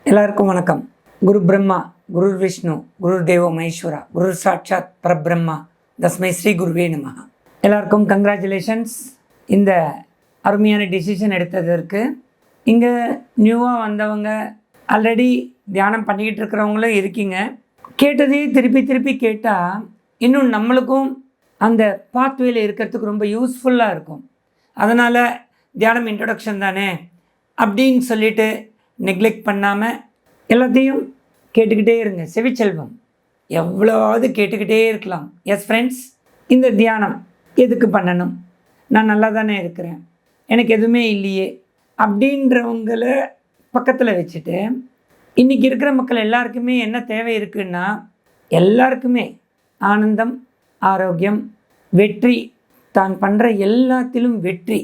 எல்லாருக்கும் வணக்கம். குரு பிரம்மா, குரு விஷ்ணு, குரு தேவோ மகேஸ்வரா, குரு சாட்சாத் பரபிரம்மா, தஸ்மை ஸ்ரீ குருவே நமஹ. எல்லாருக்கும் கங்க்ராச்சுலேஷன்ஸ். இந்த அருமையான டிசிஷன் எடுத்ததற்கு. இங்கே நியூவாக வந்தவங்க, ஆல்ரெடி தியானம் பண்ணிக்கிட்டு இருக்கிறவங்களும் இருக்கீங்க. கேட்டதையே திருப்பி திருப்பி கேட்டால் இன்னும் நம்மளுக்கும் அந்த பாத்வேல இருக்கிறதுக்கு ரொம்ப யூஸ்ஃபுல்லாக இருக்கும். அதனால் தியானம் இன்ட்ரொடக்ஷன் தானே அப்படின்னு சொல்லிட்டு நெக்லெக்ட் பண்ணாமல் எல்லாத்தையும் கேட்டுக்கிட்டே இருங்க. செவிச்செல்வம் எவ்வளோவாவது கேட்டுக்கிட்டே இருக்கலாம். எஸ் ஃப்ரெண்ட்ஸ், இந்த தியானம் எதுக்கு பண்ணணும்? நான் நல்லா தானே இருக்கிறேன், எனக்கு எதுவுமே இல்லையே அப்படின்றவங்கள பக்கத்தில் வச்சுட்டு, இன்றைக்கி இருக்கிற மக்கள் எல்லாருக்குமே என்ன தேவை இருக்குன்னா, எல்லாருக்குமே ஆனந்தம், ஆரோக்கியம், வெற்றி, தான் பண்ணுற எல்லாத்திலும் வெற்றி.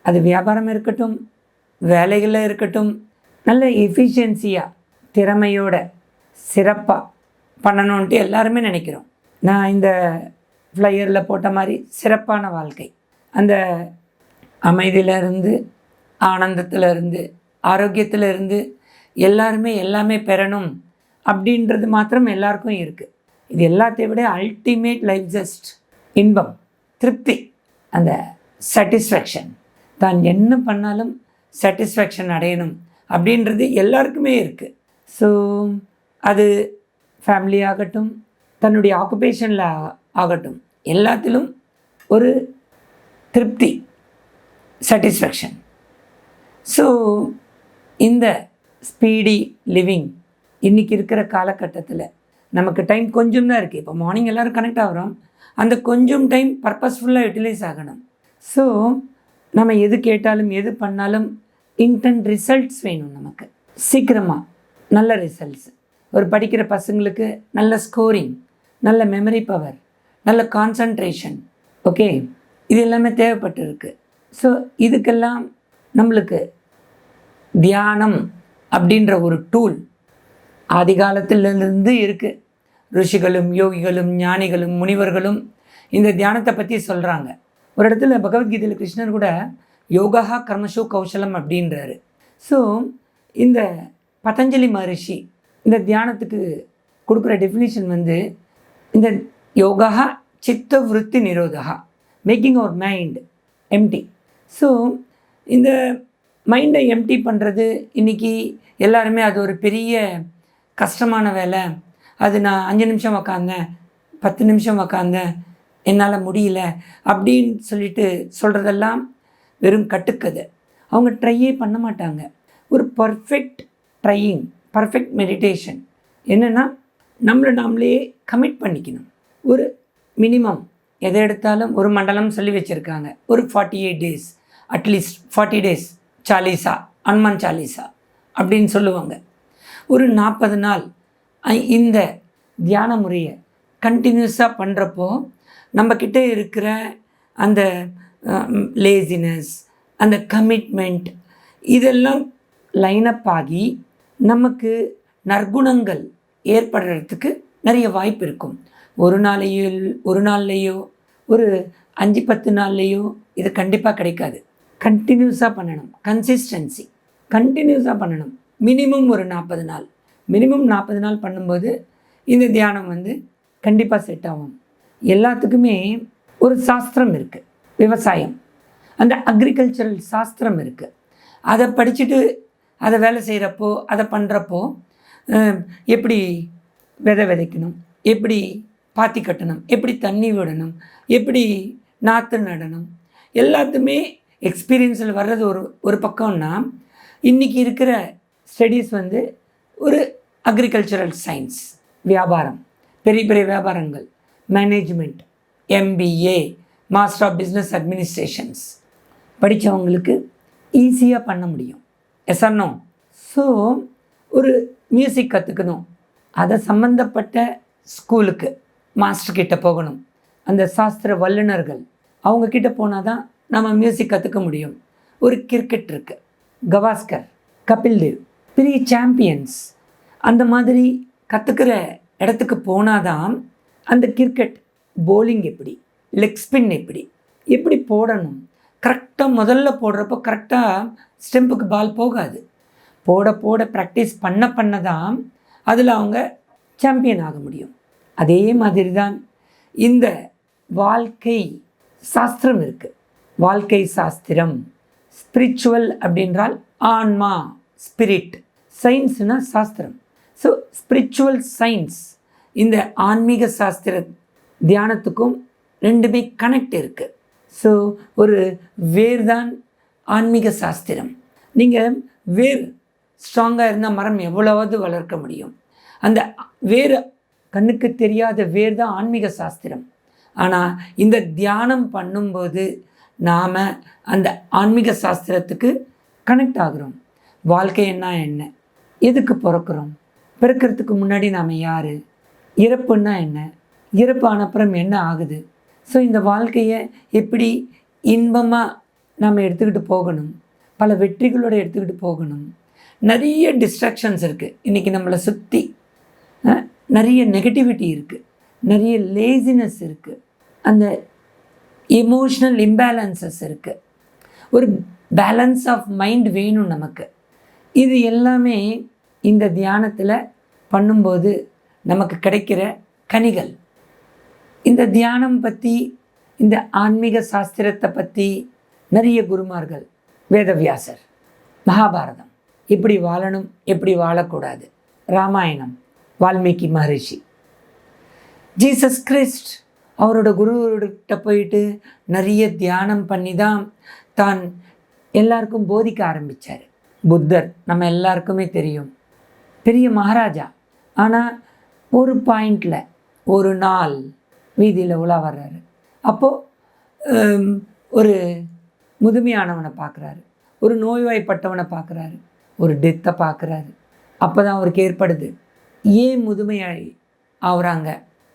அது வியாபாரம் இருக்கட்டும், வேலைகளில் இருக்கட்டும், நல்ல எஃபிஷியன்சியாக திறமையோட சிறப்பாக பண்ணணுன்ட்டு எல்லாருமே நினைக்கிறோம். நான் இந்த ஃப்ளையரில் போட்ட மாதிரி சிறப்பான வாழ்க்கை, அந்த அமைதியிலேருந்து, ஆனந்தத்திலேருந்து, ஆரோக்கியத்திலேருந்து எல்லாருமே எல்லாமே பெறணும் அப்படின்றது மாத்திரம் எல்லாருக்கும் இருக்குது. இது எல்லாத்தையும் விட அல்டிமேட் லைஃப் ஜஸ்ட் இன்பம், திருப்தி, அந்த சாட்டிஸ்ஃபேக்ஷன். தான் என்ன பண்ணாலும் சாட்டிஸ்ஃபேக்ஷன் அடையணும் அப்படின்றது எல்லாருக்குமே இருக்குது. ஸோ அது ஃபேமிலி ஆகட்டும், தன்னுடைய ஆக்குபேஷனில் ஆகட்டும், எல்லாத்திலும் ஒரு திருப்தி, சாட்டிஸ்ஃபேக்ஷன். ஸோ இந்த ஸ்பீடி லிவிங் இன்றைக்கி இருக்கிற காலகட்டத்தில் நமக்கு டைம் கொஞ்சம் தான் இருக்குது. இப்போ மார்னிங் எல்லோரும் கனெக்ட் ஆகிறோம், அந்த கொஞ்சம் டைம் பர்பஸ்ஃபுல்லாக யூட்டிலைஸ் ஆகணும். ஸோ நம்ம எது கேட்டாலும் எது பண்ணாலும் இன்டென்ட் ரிசல்ட்ஸ் வேணும் நமக்கு. சீக்கிரமாக நல்ல ரிசல்ட்ஸ். ஒரு படிக்கிற பசங்களுக்கு நல்ல ஸ்கோரிங், நல்ல மெமரி பவர், நல்ல கான்சன்ட்ரேஷன், ஓகே, இது எல்லாமே தேவைப்பட்டு இருக்குது. ஸோ இதுக்கெல்லாம் நம்மளுக்கு தியானம் அப்படின்ற ஒரு டூல் ஆதி காலத்திலிருந்து இருக்குது. ரிஷிகளும் யோகிகளும் ஞானிகளும் முனிவர்களும் இந்த தியானத்தை பற்றி சொல்கிறாங்க. ஒரு இடத்துல பகவத்கீதையில் கிருஷ்ணர் கூட யோகா கர்மஷு கௌசலம் அப்படின்றாரு. ஸோ இந்த பதஞ்சலி மகரிஷி இந்த தியானத்துக்கு கொடுக்குற டெஃபினிஷன் வந்து, இந்த யோகா சித்த விருத்தி நிரோதா, making our mind empty. So இந்த மைண்டை எம்டி பண்ணுறது இன்றைக்கி எல்லாருமே அது ஒரு பெரிய கஷ்டமான வேலை. அது நான் 5 நிமிஷம் உக்காந்தேன், 10 நிமிஷம் உக்காந்தேன், என்னால் முடியல அப்படின்னு சொல்லிட்டு சொல்கிறதெல்லாம் வெறும் கட்டுக்கதை. அவங்க ட்ரையே பண்ண மாட்டாங்க. ஒரு பர்ஃபெக்ட் ட்ரையிங், பர்ஃபெக்ட் மெடிடேஷன் என்னென்னா, நம்மளை நாமளே கமிட் பண்ணிக்கணும். ஒரு மினிமம் எதை எடுத்தாலும் ஒரு மண்டலம் சொல்லி வச்சுருக்காங்க. ஒரு 48 days, at least 40 days Chalisa, Hanuman Chalisa அப்படின்னு சொல்லுவாங்க. ஒரு 40 நாள் இந்த தியான முறையை கண்டினியூஸாக பண்ணுறப்போ நம்மக்கிட்ட இருக்கிற அந்த லேசினஸ், அந்த கமிட்மெண்ட், இதெல்லாம் லைனப் ஆகி நமக்கு நற்குணங்கள் ஏற்படுறதுக்கு நிறைய வாய்ப்பு இருக்கும். ஒரு நாள்லேயோ ஒரு 5-10 நாள்லேயோ இது கண்டிப்பாக கிடைக்காது. கண்டினியூஸாக பண்ணணும். கன்சிஸ்டன்சி கண்டினியூஸாக பண்ணணும். மினிமம் ஒரு 40 நாள். மினிமம் 40 நாள் பண்ணும்போது இந்த தியானம் வந்து கண்டிப்பாக செட் ஆகும். எல்லாத்துக்குமே ஒரு சாஸ்திரம் இருக்குது. விவசாயம், அந்த அக்ரிகல்ச்சரல் சாஸ்திரம் இருக்குது. அதை படிச்சுட்டு அதை வேலை செய்கிறப்போ, அதை பண்ணுறப்போ எப்படி விதை விதைக்கணும், எப்படி பாத்தி கட்டணும், எப்படி தண்ணி விடணும், எப்படி நாற்று நடணும், எல்லாத்துமே எக்ஸ்பீரியன்ஸில் வர்றது ஒரு பக்கம்னா, இன்றைக்கி இருக்கிற ஸ்டடீஸ் வந்து ஒரு அக்ரிகல்ச்சரல் சயின்ஸ், வியாபாரம், பெரிய பெரிய வியாபாரங்கள், management, MBA, master of business administrations படித்தவங்களுக்கு ஈஸியாக பண்ண முடியும். Yes or no? ஸோ ஒரு மியூசிக் கற்றுக்கணும், அதை சம்மந்தப்பட்ட ஸ்கூலுக்கு மாஸ்டர்கிட்ட போகணும். அந்த சாஸ்திர வல்லுநர்கள் அவங்கக்கிட்ட போனால் தான் நம்ம மியூசிக் கற்றுக்க முடியும். ஒரு கிரிக்கெட் இருக்குது, கவாஸ்கர், கபில் தேவ், பெரிய சாம்பியன்ஸ். அந்த மாதிரி கற்றுக்கிற இடத்துக்கு போனால் தான் அந்த கிரிக்கெட் போலிங் எப்படி, லெக் ஸ்பின் எப்படி போடணும், கரெக்டாக முதல்ல போடுறப்போ கரெக்டாக ஸ்டெம்புக்கு பால் போகாது. போட ப்ராக்டிஸ் பண்ண தான் அதில் அவங்க சாம்பியன் ஆக முடியும். அதே மாதிரி தான் இந்த வாழ்க்கை சாஸ்திரம் இருக்குது. வாழ்க்கை சாஸ்திரம், ஸ்பிரிச்சுவல் அப்படின்றால் ஆன்மா, ஸ்பிரிட், சயின்ஸ்னால் சாஸ்திரம். ஸோ ஸ்பிரிச்சுவல் சயின்ஸ், இந்த ஆன்மீக சாஸ்திர தியானத்துக்கும் ரெண்டுமே கனெக்ட் இருக்குது. ஸோ ஒரு வேர் தான் ஆன்மீக சாஸ்திரம். நீங்கள் வேர் ஸ்ட்ராங்காக இருந்தால் மரம் எவ்வளவாவது வளர்க்க முடியும். அந்த வேர், கண்ணுக்கு தெரியாத வேர் தான் ஆன்மீக சாஸ்திரம். ஆனால் இந்த தியானம் பண்ணும்போது நாம் அந்த ஆன்மீக சாஸ்திரத்துக்கு கனெக்ட் ஆகிறோம். வாழ்க்கை என்ன, எதுக்கு பிறக்கிறோம், பிறக்கிறதுக்கு முன்னாடி நாம் யார், இறப்புன்னா என்ன, இறப்பு ஆனப்புறம் என்ன ஆகுது, ஸோ இந்த வாழ்க்கையை எப்படி இன்பமாக நாம் எடுத்துக்கிட்டு போகணும், பல வெற்றிகளோடு எடுத்துக்கிட்டு போகணும். நிறைய டிஸ்ட்ராக்ஷன்ஸ் இருக்குது இன்றைக்கி நம்மளை சுற்றி. நிறைய நெகட்டிவிட்டி இருக்குது, நிறைய லேசினஸ் இருக்குது, அந்த எமோஷ்னல் இம்பேலன்சஸ் இருக்குது. ஒரு பேலன்ஸ் ஆஃப் மைண்ட் வேணும் நமக்கு. இது எல்லாமே இந்த தியானத்தில் பண்ணும்போது நமக்கு கிடைக்கிற கனிகள். இந்த தியானம் பற்றி, இந்த ஆன்மீக சாஸ்திரத்தை பற்றி நிறைய குருமார்கள், வேதவியாசர், மகாபாரதம், எப்படி வாழணும் எப்படி வாழக்கூடாது, ராமாயணம், வால்மீகி மகரிஷி, ஜீசஸ் கிறிஸ்ட் அவரோட குருக்கிட்ட போயிட்டு நிறைய தியானம் பண்ணி தான் எல்லாருக்கும் போதிக்க ஆரம்பித்தார். புத்தர் நம்ம எல்லாருக்குமே தெரியும், பெரிய மகாராஜா. ஆனால் ஒரு பாயிண்டில் ஒரு நாள் வீதியில் உலா வர்றாரு. அப்போது ஒரு முதுமையானவனை பார்க்குறாரு, ஒரு நோய்வாய்ப்பட்டவனை பார்க்குறாரு, ஒரு டெத்தை பார்க்குறாரு. அப்போ தான் அவருக்கு ஏற்படுது, ஏன் முதுமையாய் ஆகுறாங்க,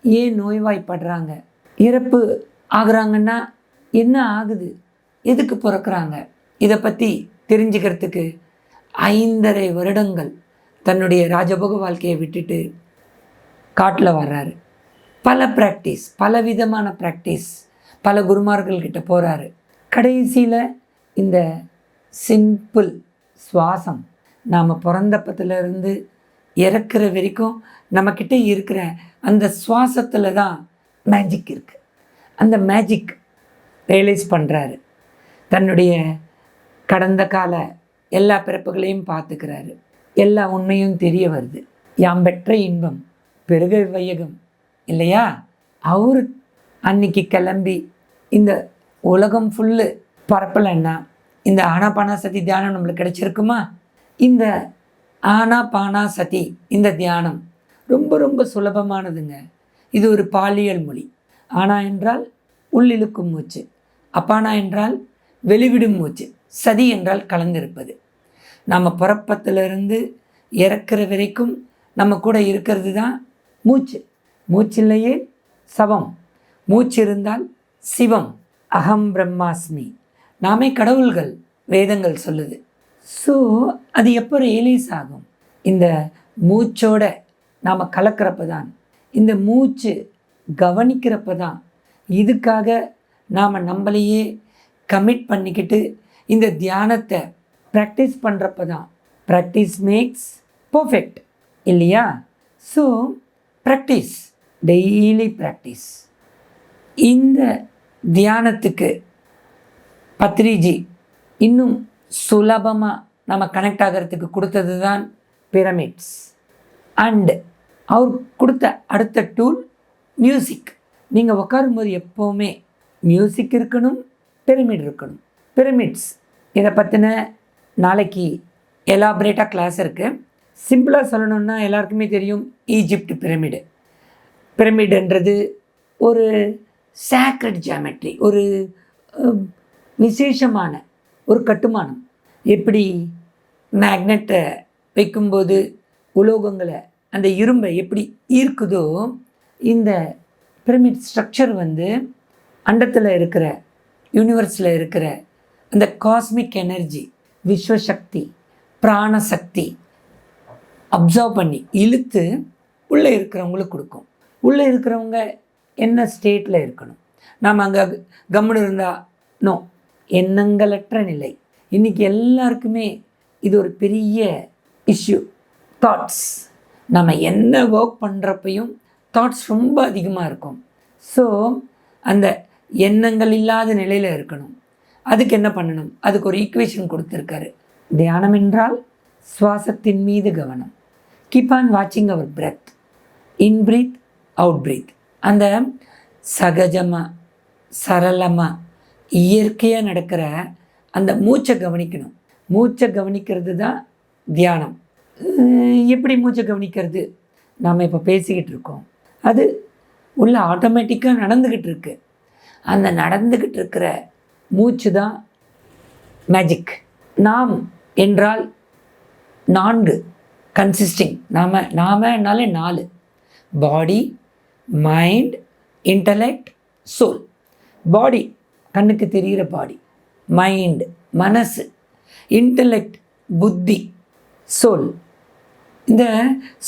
ஏன் நோய்வாய்ப்படுறாங்க, இறப்பு ஆகுறாங்கன்னா என்ன ஆகுது, எதுக்கு பிறக்கிறாங்க, இதை பற்றி தெரிஞ்சுக்கிறதுக்கு 5.5 வருடங்கள் தன்னுடைய ராஜபோக வாழ்க்கையை விட்டுட்டு காட்டில் வர்றாரு. பல ப்ராக்டிஸ், பல விதமான ப்ராக்டிஸ், பல குருமார்கள்கிட்ட போகிறாரு. கடைசியில் இந்த சிம்பிள் சுவாசம், நாம் பிறந்தப்பத்திலிருந்து இறக்குற வரைக்கும் நம்மக்கிட்ட இருக்கிற அந்த சுவாசத்தில் தான் மேஜிக் இருக்குது. அந்த மேஜிக் ரியலைஸ் பண்ணுறாரு. தன்னுடைய கடந்த கால எல்லா பிறப்புகளையும் பார்த்துக்கிறாரு. எல்லா உண்மையும் தெரிய வருது. யாம் பெற்ற இன்பம் பெருக வையகம் இல்லையா. அவரு அன்னைக்கு கிளம்பி இந்த உலகம் ஃபுல்லு பரப்பலைன்னா இந்த ஆனாபானாசதி தியானம் நம்மளுக்கு கிடைச்சிருக்குமா? இந்த ஆனாபானாசதி, இந்த தியானம் ரொம்ப ரொம்ப சுலபமானதுங்க. இது ஒரு பாலியல் மொழி. ஆனா என்றால் உள்ளிழுக்கும் மூச்சு, அப்பானா என்றால் வெளிவிடும் மூச்சு, சதி என்றால் கலந்திருப்பது. நம்ம பிறப்பத்திலிருந்து இறக்குற வரைக்கும் நம்ம கூட இருக்கிறது தான் மூச்சு. மூச்சில்லையே சவம், மூச்சு இருந்தால் சிவம். அகம் பிரம்மாஸ்மி, நாமே கடவுள்கள், வேதங்கள் சொல்லுது. ஸோ அது எப்போ ரியலைஸ் ஆகும்? இந்த மூச்சோட நாம் கலக்கிறப்ப தான், இந்த மூச்சு கவனிக்கிறப்ப தான். இதுக்காக நாம் நம்மளையே கமிட் பண்ணிக்கிட்டு இந்த தியானத்தை ப்ராக்டிஸ் பண்ணுறப்ப தான். ப்ராக்டிஸ் மேக்ஸ் பர்ஃபெக்ட் இல்லையா? So practice, daily practice. இந்த தியானத்துக்கு பத்ரிஜி இன்னும் சுலபமாக நம்ம கனெக்ட் ஆகிறதுக்கு கொடுத்தது தான் பிரமிட்ஸ். அண்டு அவர் கொடுத்த அடுத்த டூல் மியூசிக். நீங்கள் உட்காரும்போது எப்போவுமே மியூசிக் இருக்கணும், பிரமிட் இருக்கணும். பிரமிட்ஸ் இதை பற்றின நாளைக்கு எலாபரேட்டாக கிளாஸ் இருக்குது. சிம்பிளாக சொல்லணுன்னா எல்லாருக்குமே தெரியும், ஈஜிப்ட் பிரமிடு. பிரமிடுன்றது ஒரு சேக்ரட் ஜியாமெட்ரி, ஒரு விசேஷமான ஒரு கட்டுமானம். எப்படி மேக்னெட்டை வைக்கும்போது உலோகங்களை, அந்த இரும்பை எப்படி ஈர்க்குதோ, இந்த பிரமிட் ஸ்ட்ரக்சர் அண்டத்தில் இருக்கிற, யூனிவர்ஸில் இருக்கிற அந்த காஸ்மிக் எனர்ஜி, விஸ்வசக்தி, பிராணசக்தி அப்சர்வ் பண்ணி இழுத்து உள்ளே இருக்கிறவங்களுக்கு கொடுக்கும். உள்ளே இருக்கிறவங்க என்ன ஸ்டேட்டில் இருக்கணும், நாம் அங்கே கம்முன்னு இருந்தால் நோ, எண்ணங்களற்ற நிலை. இன்றைக்கி எல்லாருக்குமே இது ஒரு பெரிய இஷ்யூ. தாட்ஸ், நம்ம என்ன ஒர்க் பண்ணுறப்பையும் தாட்ஸ் ரொம்ப அதிகமாக இருக்கும். ஸோ அந்த எண்ணங்கள் இல்லாத நிலையில் இருக்கணும். அதுக்கு என்ன பண்ணணும்? அதுக்கு ஒரு ஈக்குவேஷன் கொடுத்துருக்காரு. தியானம் என்றால் சுவாசத்தின் மீது கவனம். கீப் ஆன் வாட்சிங் அவர் பிரெத், இன் பிரீத் அவுட் பிரீத். அந்த சகஜமாக சரளமாக இயற்கையாக நடக்கிற அந்த மூச்சை கவனிக்கணும். மூச்சை கவனிக்கிறது தான் தியானம். எப்படி மூச்சை கவனிக்கிறது? நாம் இப்போ பேசிக்கிட்டு இருக்கோம், அது உள்ள ஆட்டோமேட்டிக்காக நடந்துக்கிட்டு இருக்கு. அந்த நடந்துக்கிட்டு இருக்கிற மூச்சு தான் மேஜிக். நாம் என்றால் 4 கன்சிஸ்டிங். நாமனாலே 4: பாடி, மைண்ட், இன்டலெக்ட், சோல். பாடி கண்ணுக்கு தெரிகிற பாடி, மைண்ட் மனசு, இன்டலெக்ட் புத்தி, சோல். இந்த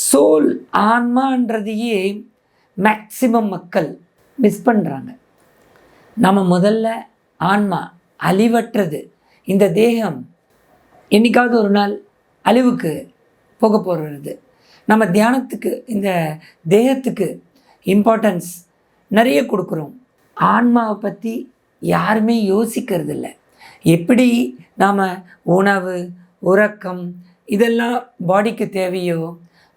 சோல் ஆன்மான்றதையே மேக்சிமம் மக்கள் மிஸ் பண்ணுறாங்க. நம்ம முதல்ல ஆன்மா அழிவற்றது. இந்த தேகம் என்றைக்காவது ஒரு நாள் அழிவுக்கு போக போகிறது. நம்ம தியானத்துக்கு, இந்த தேகத்துக்கு இம்பார்ட்டன்ஸ் நிறைய கொடுக்குறோம். ஆன்மாவை பற்றி யாருமே யோசிக்கிறது இல்லை. எப்படி நாம் உணவு, உறக்கம் இதெல்லாம் பாடிக்கு தேவையோ,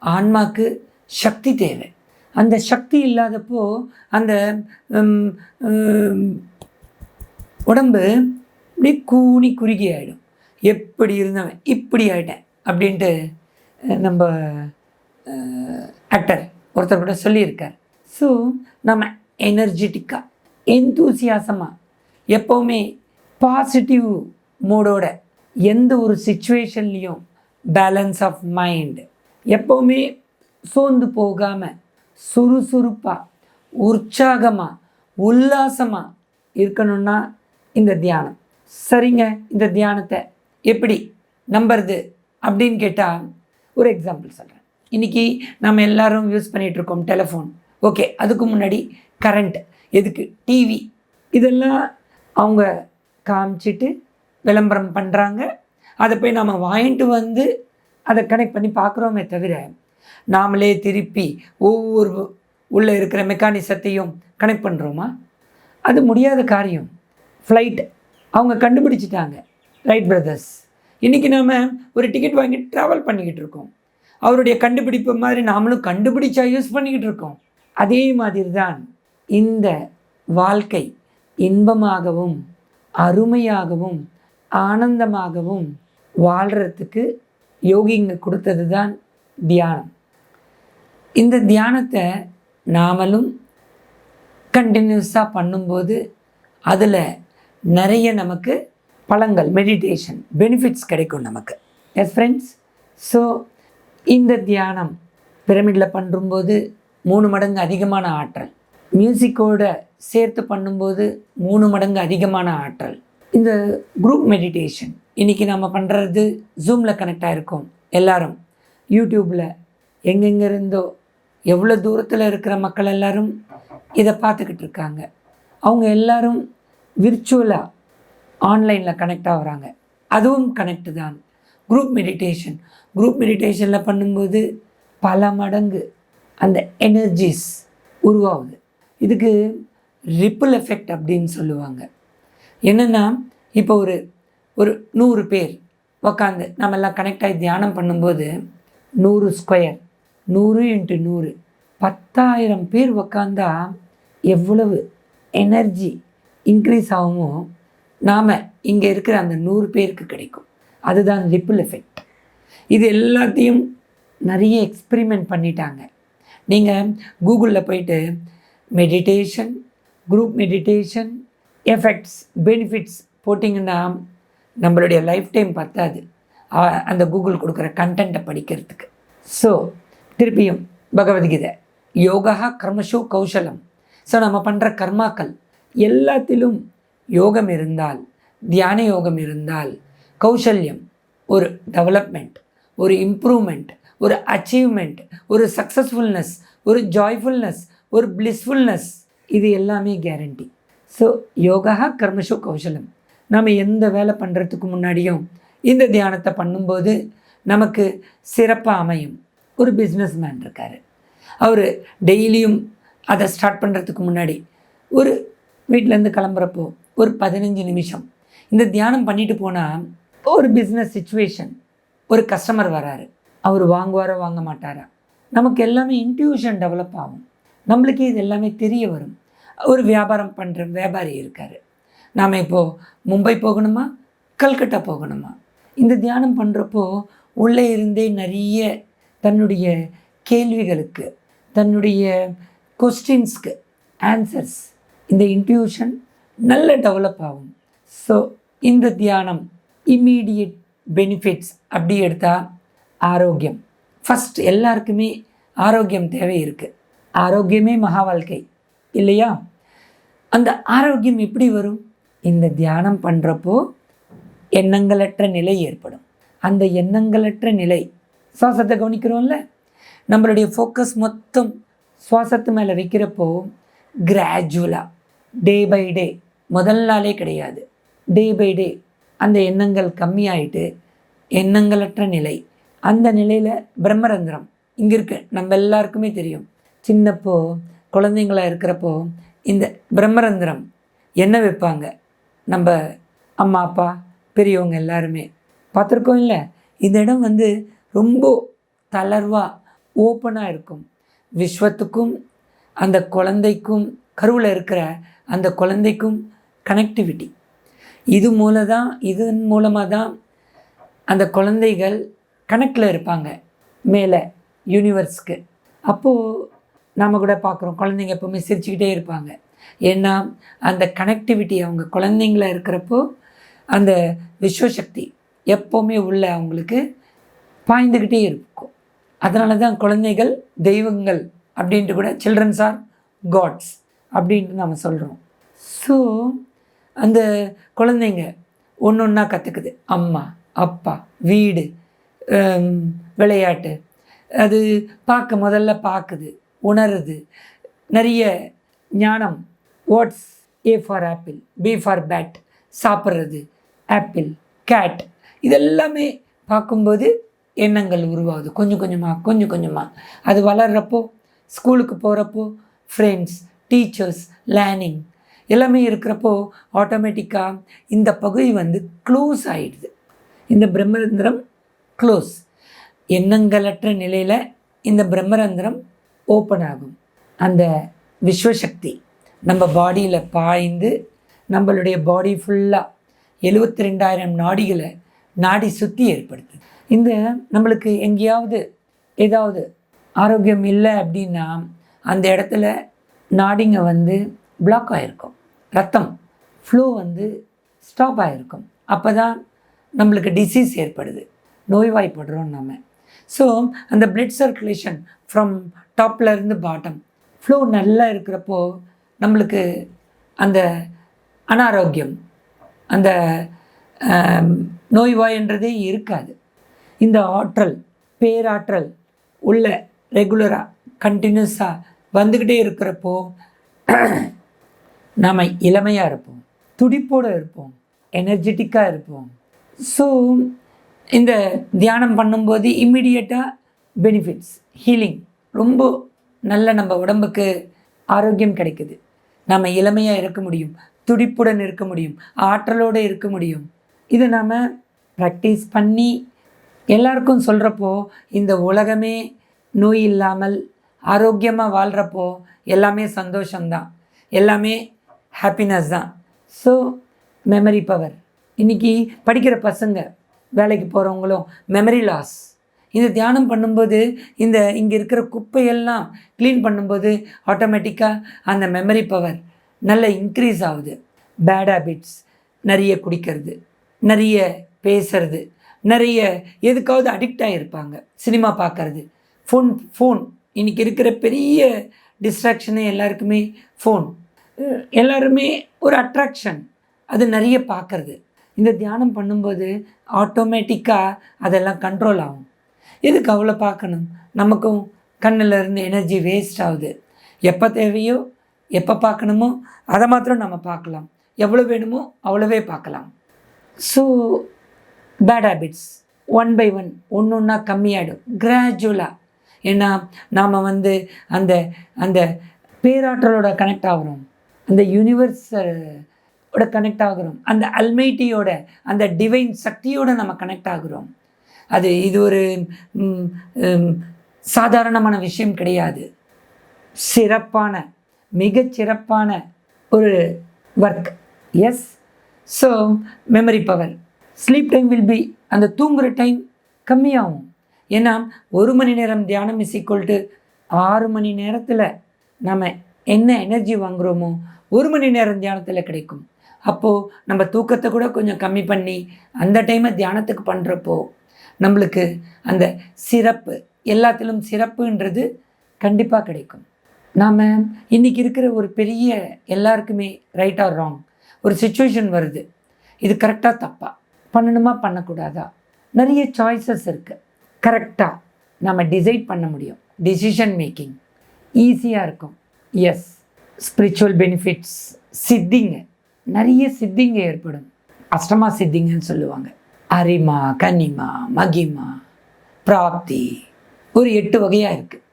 ஆன்மாக்கு சக்தி தேவை. அந்த சக்தி இல்லாதப்போ அந்த உடம்பு இப்படி கூனி குறுகி ஆகிடும். எப்படி இருந்தவன் இப்படி ஆகிட்டேன் அப்படின்ட்டு நம்ம ஆக்டர் ஒருத்தர் கூட சொல்லியிருக்கார். ஸோ நம்ம எனர்ஜெட்டிக்காக, எந்தூசியாசமாக, எப்போவுமே பாசிட்டிவ் மூடோட எந்த ஒரு சிச்சுவேஷன்லேயும் பேலன்ஸ் ஆஃப் மைண்ட், எப்போவுமே சோர்ந்து போகாமல் சுறுசுறுப்பாக, உற்சாகமாக, உல்லாசமாக இருக்கணும்னா இந்த தியானம். சரிங்க, இந்த தியானத்தை எப்படி நம்புறது அப்படின்னு கேட்டால் ஒரு எக்ஸாம்பிள் சொல்கிறேன். இன்றைக்கி நம்ம எல்லோரும் யூஸ் பண்ணிகிட்ருக்கோம் டெலிஃபோன். ஓகே, அதுக்கு முன்னாடி கரண்ட், எதுக்கு டிவி, இதெல்லாம் அவங்க காமிச்சிட்டு விளம்பரம் பண்ணுறாங்க. அதை போய் நம்ம வாங்கிட்டு வந்து அதை கனெக்ட் பண்ணி பார்க்குறோமே தவிர, நாமளே திருப்பி ஒவ்வொரு உள்ளே இருக்கிற மெக்கானிசத்தையும் கனெக்ட் பண்ணுறோமா? அது முடியாத காரியம். ஃப்ளைட் அவங்க கண்டுபிடிச்சிட்டாங்க, ரைட் பிரதர்ஸ். இன்றைக்கி நாம் ஒரு டிக்கெட் வாங்கி ட்ராவல் பண்ணிக்கிட்டு இருக்கோம். அவருடைய கண்டுபிடிப்பு மாதிரி நாமளும் கண்டுபிடிச்சா யூஸ் பண்ணிக்கிட்டு இருக்கோம். அதே மாதிரி தான் இந்த வாழ்க்கை இன்பமாகவும் அருமையாகவும் ஆனந்தமாகவும் வாழ்கிறதுக்கு யோகிங்க கொடுத்தது தான் தியானம். இந்த தியானத்தை நாமளும் கண்டினியூஸாக பண்ணும்போது அதில் நிறைய நமக்கு பலங்கள், மெடிடேஷன் பெனிஃபிட்ஸ் கிடைக்கும் நமக்கு. எஸ் ஃப்ரெண்ட்ஸ், ஸோ இந்த தியானம் பிரமிடில் பண்ணும்போது 3 மடங்கு அதிகமான ஆற்றல், மியூசிக்கோடு சேர்த்து பண்ணும்போது 3 மடங்கு அதிகமான ஆற்றல். இந்த குரூப் மெடிடேஷன் இன்றைக்கி நம்ம பண்ணுறது ஜூமில் கனெக்ட் ஆகிருக்கோம். எல்லாரும் யூடியூப்பில் எங்கெங்கே இருந்தோ எவ்வளோ தூரத்தில் இருக்கிற மக்கள் எல்லோரும் இதை பார்த்துக்கிட்டு இருக்காங்க. அவங்க எல்லோரும் விர்ச்சுவலாக ஆன்லைனில் கனெக்ட் ஆகுறாங்க. அதுவும் கனெக்டு தான். குரூப் மெடிடேஷனில் பண்ணும்போது பல மடங்கு அந்த எனர்ஜிஸ் உருவாகுது. இதுக்கு ரிப்பிள் எஃபெக்ட் அப்படின்னு சொல்லுவாங்க. என்னென்னா, இப்போ ஒரு 100 பேர் உக்காந்து நம்மெல்லாம் கனெக்ட் ஆகி தியானம் பண்ணும்போது 100 ஸ்கொயர், 100 × 100 10,000 பேர் உக்காந்தா எவ்வளவு எனர்ஜி இன்க்ரீஸ் ஆகுமோ நாம் இங்கே இருக்கிற அந்த 100 பேருக்கு கிடைக்கும். அதுதான் ரிப்பிள் எஃபெக்ட். இது எல்லாத்தையும் நிறைய எக்ஸ்பிரிமெண்ட் பண்ணிட்டாங்க. நீங்கள் கூகுளில் போயிட்டு meditation, group meditation, effects, benefits போட்டிங்கன்னா நம்மளுடைய லைஃப் டைம் பத்தாது அந்த கூகுள் கொடுக்குற கண்டென்ட்டை படிக்கிறதுக்கு. ஸோ திருப்பியும் பகவத்கீதை, யோகா கர்மஷு கௌஷலம். ஸோ நம்ம பண்ணுற கர்மாக்கள் எல்லாத்திலும் யோகம் இருந்தால், தியான யோகம் இருந்தால், கௌசல்யம், ஒரு டெவலப்மெண்ட், ஒரு இம்ப்ரூவ்மெண்ட், ஒரு அச்சீவ்மெண்ட், ஒரு சக்ஸஸ்ஃபுல்னஸ், ஒரு ஜாய்ஃபுல்னஸ், ஒரு பிளிஸ்ஃபுல்னஸ், இது எல்லாமே கேரண்டி. ஸோ யோகா கர்மஷு கௌசலம். நாம் எந்த வேலை பண்ணுறதுக்கு முன்னாடியும் இந்த தியானத்தை பண்ணும்போது நமக்கு சிறப்பாக அமையும். ஒரு பிஸ்னஸ்மேன் இருக்கார், அவர் டெய்லியும் அதை ஸ்டார்ட் பண்ணுறதுக்கு முன்னாடி ஒரு வீட்டிலேருந்து கிளம்புறப்போ ஒரு 15 நிமிஷம் இந்த தியானம் பண்ணிட்டு போனால், ஒரு பிஸ்னஸ் சிச்சுவேஷன், ஒரு கஸ்டமர் வராரு, அவர் வாங்குவாரோ வாங்க மாட்டாரா, நமக்கு எல்லாமே இன்ட்யூஷன் டெவலப் ஆகும். நம்மளுக்கே இது எல்லாமே தெரிய வரும். ஒரு வியாபாரம் பண்ணுற வியாபாரி இருக்கார், நாம் இப்போது மும்பை போகணுமா கல்கட்டா போகணுமா, இந்த தியானம் பண்ணுறப்போ உள்ளே இருந்தே நிறைய தன்னுடைய கேள்விகளுக்கு, தன்னுடைய கொஸ்டின்ஸ்க்கு ஆன்சர்ஸ், இந்த இன்ட்யூஷன் நல்ல டெவலப் ஆகும். ஸோ இந்த தியானம் இம்மீடியட் பெனிஃபிட்ஸ் அப்படி எடுத்தால் ஆரோக்கியம் ஃபஸ்ட். எல்லாருக்குமே ஆரோக்கியம் தேவை இருக்குது. ஆரோக்கியமே மகா வாழ்க்கை இல்லையா? அந்த ஆரோக்கியம் எப்படி வரும்? இந்த தியானம் பண்ணுறப்போ எண்ணங்களற்ற நிலை ஏற்படும். அந்த எண்ணங்களற்ற நிலை, சுவாசத்தை கவனிக்கிறோம்ல, நம்மளுடைய ஃபோக்கஸ் மொத்தம் சுவாசத்து மேலே வைக்கிறப்போ கிராஜுவலாக டே பை டே, முதல் நாளே கிடையாது, டே பை டே அந்த எண்ணங்கள் கம்மியாயிட்டு எண்ணங்களற்ற நிலை, அந்த நிலையில் பிரம்மரந்திரம் இங்கே இருக்குது. நம்ம எல்லாருக்குமே தெரியும், சின்னப்போ குழந்தைங்களாக இருக்கிறப்போ இந்த பிரம்மரந்திரம் என்ன வைப்பாங்க, நம்ம அம்மா அப்பா பெரியவங்க எல்லாருமே பார்த்துருக்கோம் இல்லை? இந்த இடம் ரொம்ப தளர்வாக ஓப்பனாக இருக்கும். விஸ்வத்துக்கும் அந்த குழந்தைக்கும், கருவில் இருக்கிற அந்த குழந்தைக்கும் கனெக்டிவிட்டி. இதன் மூலமாக தான் அந்த குழந்தைகள் கனெக்டில் இருப்பாங்க மேலே யூனிவர்ஸ்க்கு. அப்போது நாம் கூட பார்க்குறோம், குழந்தைங்க எப்போவுமே சிரிச்சுக்கிட்டே இருப்பாங்க. ஏன்னா அந்த கனெக்டிவிட்டி அவங்க குழந்தைங்கள இருக்கிறப்போ அந்த விஸ்வசக்தி எப்போவுமே உள்ள அவங்களுக்கு பாய்ந்துக்கிட்டே இருக்கும். அதனால தான் குழந்தைகள் தெய்வங்கள் அப்படின்ட்டு கூட சில்ட்ரன்ஸ் ஆர் காட்ஸ் அப்படின்ட்டு நம்ம சொல்கிறோம். ஸோ அந்த குழந்தைங்க ஒன்று ஒன்றா கற்றுக்குது. அம்மா அப்பா வீடு விளையாட்டு, அது முதல்ல பார்க்குது, உணருது, நிறைய ஞானம். What's A for apple, B for bat, சாப்பிட்றது, ஆப்பிள், கேட், இதெல்லாமே பார்க்கும்போது எண்ணங்கள் உருவாகுது கொஞ்சம் கொஞ்சமாக. அது வளர்கிறப்போ, ஸ்கூலுக்கு போகிறப்போ, ஃப்ரெண்ட்ஸ், டீச்சர்ஸ், லேர்னிங் எல்லாமே இருக்கிறப்போ ஆட்டோமேட்டிக்காக இந்த பகுதி க்ளோஸ் ஆகிடுது. இந்த பிரம்மரந்திரம் க்ளோஸ். எண்ணங்களற்ற நிலையில் இந்த பிரம்மரந்திரம் ஓப்பன் ஆகும். அந்த விஸ்வசக்தி நம்ம பாடியில் பாய்ந்து நம்மளுடைய பாடி ஃபுல்லாக 72,000 நாடிகளை நாடி சுற்றி ஏற்படுத்துது. இந்த நம்மளுக்கு எங்கேயாவது ஏதாவது ஆரோக்கியம் இல்லை அப்படின்னா அந்த இடத்துல நாடிங்க பிளாக் ஆகிருக்கும், ரத்தம் ஃப்ளோ ஸ்டாப் ஆகிருக்கும். அப்போ தான் நம்மளுக்கு டிசீஸ் ஏற்படுது, நோய்வாய்ப்படுறோம் நம்ம. ஸோ அந்த பிளட் சர்க்குலேஷன் ஃப்ரம் டாப்லேருந்து பாட்டம் ஃப்ளோ நல்லா இருக்கிறப்போ நம்மளுக்கு அந்த அனாரோக்கியம், அந்த நோய்வாய்ன்றதே இருக்காது. இந்த ஆற்றல், பேராற்றல் உள்ள ரெகுலராக கண்டினியூஸாக வந்துக்கிட்டே இருக்கிறப்போ நாம் இளமையாக இருப்போம், துடிப்போடு இருப்போம், எனர்ஜெட்டிக்காக இருப்போம். ஸோ இந்த தியானம் பண்ணும்போது இம்மிடியட்டாக பெனிஃபிட்ஸ், ஹீலிங், ரொம்ப நல்ல நம்ம உடம்புக்கு ஆரோக்கியம் கிடைக்குது. நம்ம இளமையாக இருக்க முடியும், துடிப்புடன் இருக்க முடியும், ஆற்றலோடு இருக்க முடியும். இதை நாம் ப்ராக்டிஸ் பண்ணி எல்லாருக்கும் சொல்கிறப்போ இந்த உலகமே நோய் இல்லாமல் ஆரோக்கியமாக வாழ்கிறப்போ எல்லாமே சந்தோஷம்தான், எல்லாமே ஹாப்பினஸ் தான். ஸோ மெமரி பவர், இன்றைக்கி படிக்கிற பசங்க, வேலைக்கு போகிறவங்களும் மெமரி லாஸ். இந்த தியானம் பண்ணும்போது இங்கே இருக்கிற குப்பையெல்லாம் க்ளீன் பண்ணும்போது ஆட்டோமேட்டிக்காக அந்த மெமரி பவர் நல்ல இன்க்ரீஸ் ஆகுது. பேட் ஹேபிட்ஸ், நிறைய குடிக்கிறது, நிறைய பேசுறது, நிறைய எதுக்காவது அடிக்ட் ஆகியிருப்பாங்க, சினிமா பார்க்குறது, ஃபோன் இன்றைக்கி இருக்கிற பெரிய டிஸ்ட்ராக்ஷனே எல்லாருக்குமே ஃபோன். எல்லாருமே ஒரு அட்ராக்ஷன், அது நிறைய பார்க்குறது. இந்த தியானம் பண்ணும்போது ஆட்டோமேட்டிக்காக அதெல்லாம் கண்ட்ரோல் ஆகும். எதுக்கு அவ்வளோ பார்க்கணும்? நமக்கும் கண்ணில் இருந்து எனர்ஜி வேஸ்ட் ஆகுது. எப்போ தேவையோ எப்போ பார்க்கணுமோ அதை மாத்திரம் நம்ம பார்க்கலாம், எவ்வளோ வேணுமோ அவ்வளோவே பார்க்கலாம். So bad habits one by one ஒன்று ஒன்றா கம்மியாகிடும் கிராஜுவலாக. ஏன்னா நாம் அந்த அந்த பேராற்றலோட கனெக்ட் ஆகிறோம், அந்த யூனிவர்ஸோட கனெக்ட் ஆகிறோம், அந்த அல்மைட்டியோட அந்த டிவைன் சக்தியோடு நம்ம கனெக்ட் ஆகிறோம். இது ஒரு சாதாரணமான விஷயம் கிடையாது. சிறப்பான மிகச்சிறப்பான ஒரு work. Yes. So memory power, sleep time will be, அந்த தூங்குகிற டைம் கம்மியாகும். ஏன்னா 1 மணி நேரம் தியானம் இஸ் ஈக்குவல் டு 6 மணி நேரத்தில் நம்ம என்ன எனர்ஜி வாங்குகிறோமோ 1 மணி நேரம் தியானத்தில் கிடைக்கும். அப்போது நம்ம தூக்கத்தை கூட கொஞ்சம் கம்மி பண்ணி அந்த டைமை தியானத்துக்கு பண்ணுறப்போ நம்மளுக்கு அந்த சிறப்பு, எல்லாத்திலும் சிறப்புன்றது கண்டிப்பாக கிடைக்கும். நாம் இன்றைக்கி இருக்கிற ஒரு பெரிய எல்லாருக்குமே ரைட் ஆர் ராங் ஒரு சுச்சுவேஷன் வருது. இது கரெக்டாக தப்பாக பண்ணணுமா பண்ணக்கூடாதா, நிறைய சாய்ஸஸ் இருக்குது. கரெக்டாக நம்ம டிசைட் பண்ண முடியும். டிசிஷன் மேக்கிங் ஈஸியாக இருக்கும். எஸ். ஸ்பிரிச்சுவல் பெனிஃபிட்ஸ், சித்திங்க, நிறைய சித்திங்க ஏற்படும். அஷ்டமா சித்திங்கன்னு சொல்லுவாங்க. அரிமா, கன்னிமா, மகிமா, பிராப்தி, ஒரு 8 வகையாக இருக்குது.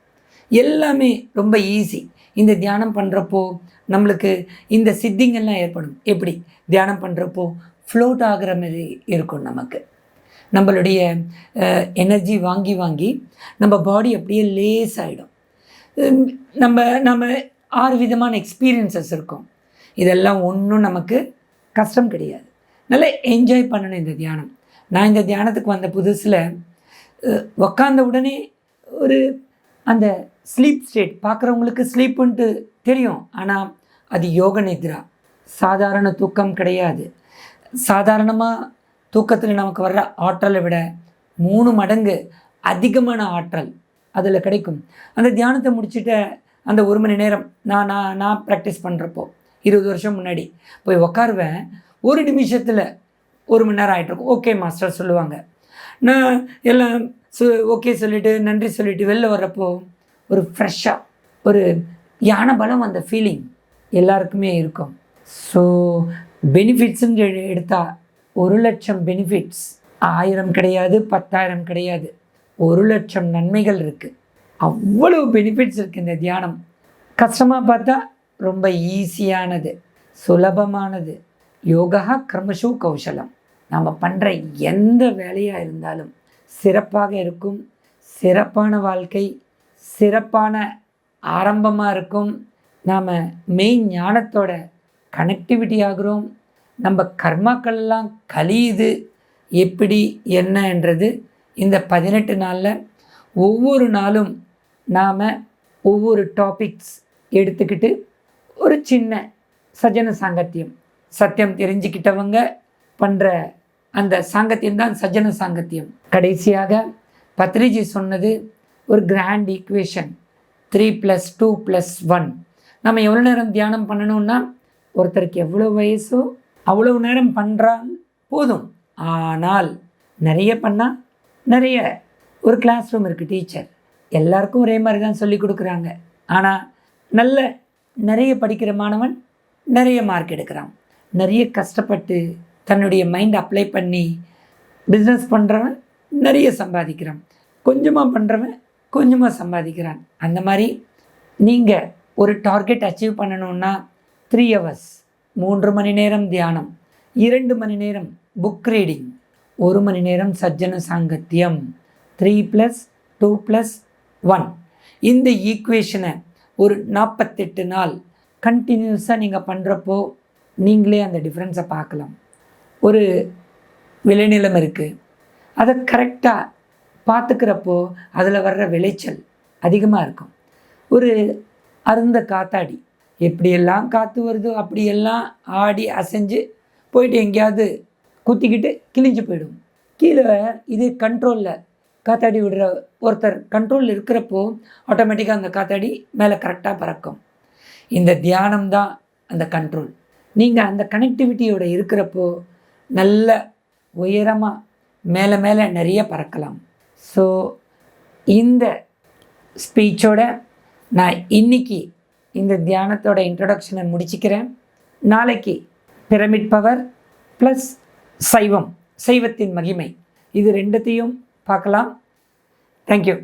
எல்லாமே ரொம்ப ஈஸி. இந்த தியானம் பண்ணுறப்போ நம்மளுக்கு இந்த சித்திங்கெல்லாம் ஏற்படும். எப்படி தியானம் பண்ணுறப்போ ஃப்ளோட் ஆகிற மாதிரி இருக்கும். நமக்கு நம்மளுடைய எனர்ஜி வாங்கி வாங்கி நம்ம பாடி அப்படியே லேஸ் ஆகிடும். நம்ம 6 விதமான எக்ஸ்பீரியன்சஸ் இருக்கும். இதெல்லாம் ஒன்றும் நமக்கு கஷ்டம் கிடையாது. நல்லா என்ஜாய் பண்ணணும் இந்த தியானம். நான் இந்த தியானத்துக்கு வந்த புதுசில் உக்காந்த உடனே ஒரு அந்த ஸ்லீப் ஸ்டேட், பார்க்குறவங்களுக்கு ஸ்லீப்புன்ட்டு தெரியும், ஆனால் அது யோக நித்ரா, சாதாரண தூக்கம் கிடையாது. சாதாரணமாக தூக்கத்தில் நமக்கு வர்ற ஆற்றலை விட 3 மடங்கு அதிகமான ஆற்றல் அதில் கிடைக்கும். அந்த தியானத்தை முடிச்சுட்ட அந்த 1 மணி நேரம் நான் ப்ராக்டிஸ் பண்ணுறப்போ 20 வருஷம் முன்னாடி போய் உக்காருவேன். 1 நிமிஷத்தில் 1 மணி நேரம் ஆகிட்ருக்கும். ஓகே மாஸ்டர் சொல்லுவாங்க. நான் எல்லாம் ஓகே சொல்லிவிட்டு நன்றி சொல்லிவிட்டு வெளில வர்றப்போ ஒரு ஃப்ரெஷ்ஷாக ஒரு யான பலம், அந்த ஃபீலிங் எல்லாருக்குமே இருக்கும். ஸோ பெனிஃபிட்ஸுன்னு எடுத்தால் 1 லட்சம் பெனிஃபிட்ஸ், 1000 கிடையாது, 10,000 கிடையாது, 1 லட்சம் நன்மைகள் இருக்குது. அவ்வளோ பெனிஃபிட்ஸ் இருக்குது இந்த தியானம். கஷ்டமாக பார்த்தா ரொம்ப ஈஸியானது, சுலபமானது. யோகா கர்மஷு கௌசலம். நாம் பண்ணுற எந்த வேலையாக இருந்தாலும் சிறப்பாக இருக்கும். சிறப்பான வாழ்க்கை, சிறப்பான ஆரம்பமாக இருக்கும். நாம் மெயின் ஞானத்தோட கனெக்டிவிட்டி ஆகிறோம். நம்ம கர்மாக்கள்லாம் கழியுது. எப்படி என்னன்றது இந்த 18 நாளில் ஒவ்வொரு நாளும் நாம் ஒவ்வொரு டாபிக்ஸ் எடுத்துக்கிட்டு ஒரு சின்ன சஜன சாங்கத்தியம், சத்தியம் தெரிஞ்சுக்கிட்டவங்க பண்ணுற அந்த சாங்கத்தியம் தான் சஜன சாங்கத்தியம். கடைசியாக பத்ரிஜி சொன்னது ஒரு கிராண்ட் ஈக்குவேஷன், 3 + 2 + 1. நம்ம எவ்வளோ நேரம் தியானம் பண்ணணும்னா ஒருத்தருக்கு எவ்வளோ வயசோ அவ்வளோ நேரம் பண்ணுறால் போதும். ஆனால் நிறைய பண்ணால் நிறைய, ஒரு கிளாஸ் ரூம் இருக்குது, டீச்சர் எல்லாருக்கும் ஒரே மாதிரி தான் சொல்லி கொடுக்குறாங்க. ஆனால் நிறைய படிக்கிற மாணவன் நிறைய மார்க் எடுக்கிறான். நிறைய கஷ்டப்பட்டு தன்னுடைய மைண்ட் அப்ளை பண்ணி பிஸ்னஸ் பண்ணுறவன் நிறைய சம்பாதிக்கிறான். கொஞ்சமாக பண்ணுறவன் கொஞ்சமாக சம்பாதிக்கிறான். அந்த மாதிரி நீங்கள் ஒரு டார்கெட் அச்சீவ் பண்ணணுன்னா 3 hours, 3 மணி நேரம் தியானம், 2 மணி நேரம் புக் ரீடிங், 1 மணி நேரம் சஜ்ஜன சாங்கத்தியம், 3 + 2 + 1. இந்த ஈக்குவேஷனை ஒரு 48 நாள் கண்டினியூஸாக நீங்கள் பண்ணுறப்போ நீங்களே அந்த டிஃப்ரென்ஸை பார்க்கலாம். ஒரு விளைநிலம் இருக்குது, அதை கரெக்டாக பார்த்துக்கிறப்போ அதில் வர்ற விளைச்சல் அதிகமாக இருக்கும். ஒரு அருந்த காத்தாடி, எப்படியெல்லாம் காற்று வருதோ அப்படியெல்லாம் ஆடி அசைஞ்சு போயிட்டு எங்கேயாவது குத்திக்கிட்டு கிழிஞ்சு போயிடும். கீழே இது கண்ட்ரோலில் காத்தாடி விடுற ஒருத்தர் கண்ட்ரோலில் இருக்கிறப்போ ஆட்டோமேட்டிக்காக அந்த காத்தாடி மேலே கரெக்டாக பறக்கும். இந்த தியானம் தான் அந்த கண்ட்ரோல். நீங்கள் அந்த கனெக்டிவிட்டியோடு இருக்கிறப்போ நல்ல உயரமாக மேலே மேலே நிறைய பறக்கலாம். ஸோ இந்த ஸ்பீச்சோட நான் இன்றைக்கி இந்த தியானத்தோட இன்ட்ரடக்ஷனை முடிச்சுக்கிறேன். நாளைக்கு பிரமிட் பவர் ப்ளஸ் சைவம், சைவத்தின் மகிமை, இது ரெண்டுத்தையும் பார்க்கலாம். தேங்க்யூ.